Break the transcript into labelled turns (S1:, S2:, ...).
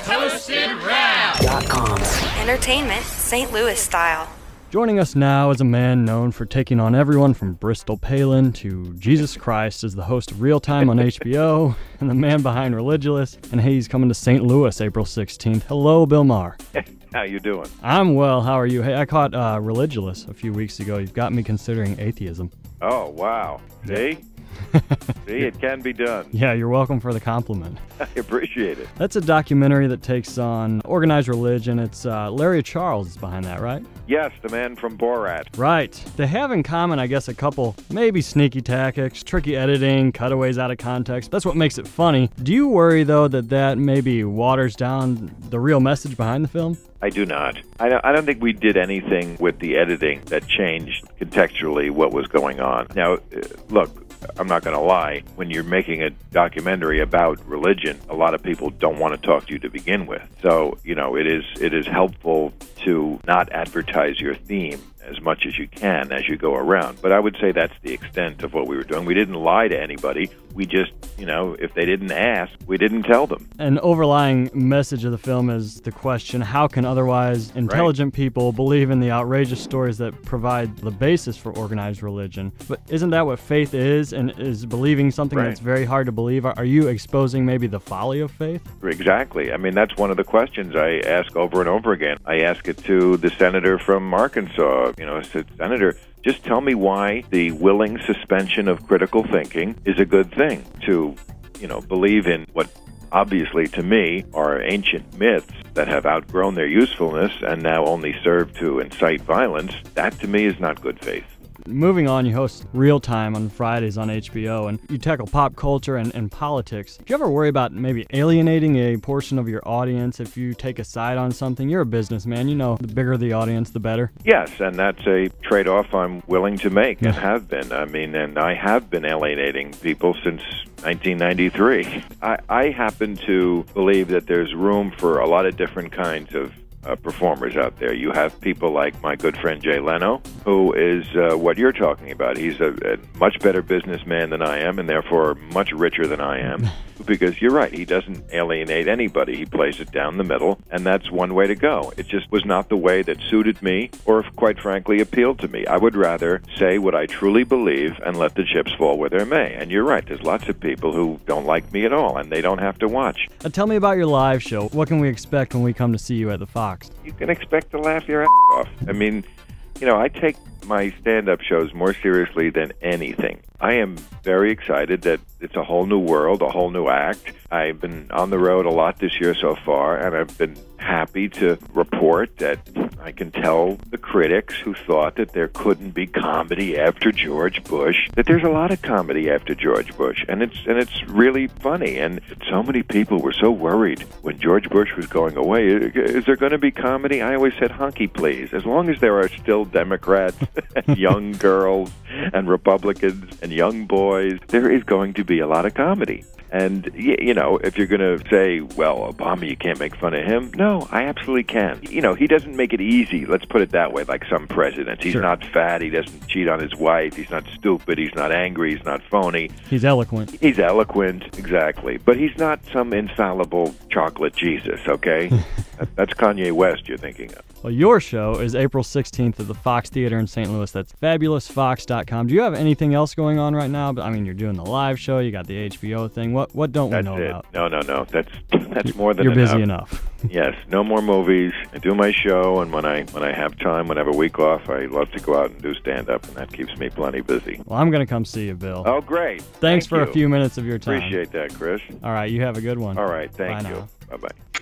S1: ToastedRound.com.
S2: Entertainment St. Louis style.
S3: Joining us now is a man known for taking on everyone from Bristol Palin to Jesus Christ as the host of Real Time on HBO and the man behind Religulous. And hey, he's coming to St. Louis April 16th. Hello, Bill Maher.
S4: How you doing?
S3: I'm well. How are you? Hey, I caught Religulous a few weeks ago. You've got me considering atheism.
S4: Oh, wow. See? See, it can be done.
S3: Yeah, you're welcome for the compliment.
S4: I appreciate it.
S3: That's a documentary that takes on organized religion. It's Larry Charles is behind that, right?
S4: Yes, the man from Borat.
S3: Right. They have in common, I guess, a couple maybe sneaky tactics, tricky editing, cutaways out of context. That's what makes it funny. Do you worry, though, that maybe waters down the real message behind the film?
S4: I do not. I don't think we did anything with the editing that changed contextually what was going on. Now, look, I'm not going to lie. When you're making a documentary about religion, a lot of people don't want to talk to you to begin with. So, it is helpful to not advertise your theme as much as you can as you go around. But I would say that's the extent of what we were doing. We didn't lie to anybody. We just, if they didn't ask, we didn't tell them.
S3: An overlying message of the film is the question, how can otherwise intelligent people believe in the outrageous stories that provide the basis for organized religion? But isn't that what faith is, and is believing something that's very hard to believe? Are you exposing maybe the folly of faith?
S4: Exactly. I mean, that's one of the questions I ask over and over again. I ask it to the senator from Arkansas. I said, Senator, just tell me why the willing suspension of critical thinking is a good thing. To, believe in what obviously to me are ancient myths that have outgrown their usefulness and now only serve to incite violence, that to me is not good faith.
S3: Moving on, you host Real Time on Fridays on HBO, and you tackle pop culture and politics. Do you ever worry about maybe alienating a portion of your audience if you take a side on something? You're a businessman. The bigger the audience, the better.
S4: Yes, and that's a trade-off I'm willing to make and have been. And I have been alienating people since 1993. I happen to believe that there's room for a lot of different kinds of performers out there. You have people like my good friend Jay Leno, who is what you're talking about. He's a much better businessman than I am, and therefore much richer than I am. Because you're right, he doesn't alienate anybody. He plays it down the middle, and that's one way to go. It just was not the way that suited me, or quite frankly, appealed to me. I would rather say what I truly believe and let the chips fall where they may. And you're right, there's lots of people who don't like me at all, and they don't have to watch.
S3: Tell me about your live show. What can we expect when we come to see you at the Fox?
S4: You can expect to laugh your ass off. I mean, I take my stand-up shows more seriously than anything. I am very excited that it's a whole new world, a whole new act. I've been on the road a lot this year so far, and I've been happy to report that I can tell the critics who thought that there couldn't be comedy after George Bush that there's a lot of comedy after George Bush, and it's really funny. And so many people were so worried when George Bush was going away. Is there going to be comedy? I always said, hunky please. As long as there are still Democrats and young girls and Republicans and young boys, there is going to be a lot of comedy. And, if you're going to say, well, Obama, you can't make fun of him. No, I absolutely can. He doesn't make it easy, let's put it that way, like some presidents. He's not fat. He doesn't cheat on his wife. He's not stupid. He's not angry. He's not phony.
S3: He's eloquent.
S4: He's eloquent, exactly. But he's not some infallible chocolate Jesus, okay? That's Kanye West you're thinking of.
S3: Well, your show is April 16th at the Fox Theater in St. Louis. That's fabulousfox.com. Do you have anything else going on right now? I mean, you're doing the live show. You got the HBO thing. What don't we know about?
S4: No. That's more than
S3: You're
S4: enough.
S3: Busy enough.
S4: Yes, no more movies. I do my show, and when I have time, when I have a week off, I love to go out and do stand-up, and that keeps me plenty busy.
S3: Well, I'm going to come see you, Bill.
S4: Oh, great.
S3: Thanks for
S4: you.
S3: a few minutes of your time.
S4: Appreciate that, Chris.
S3: All right, you have a good one.
S4: All right, thank
S3: Bye
S4: you.
S3: now.
S4: Bye-bye.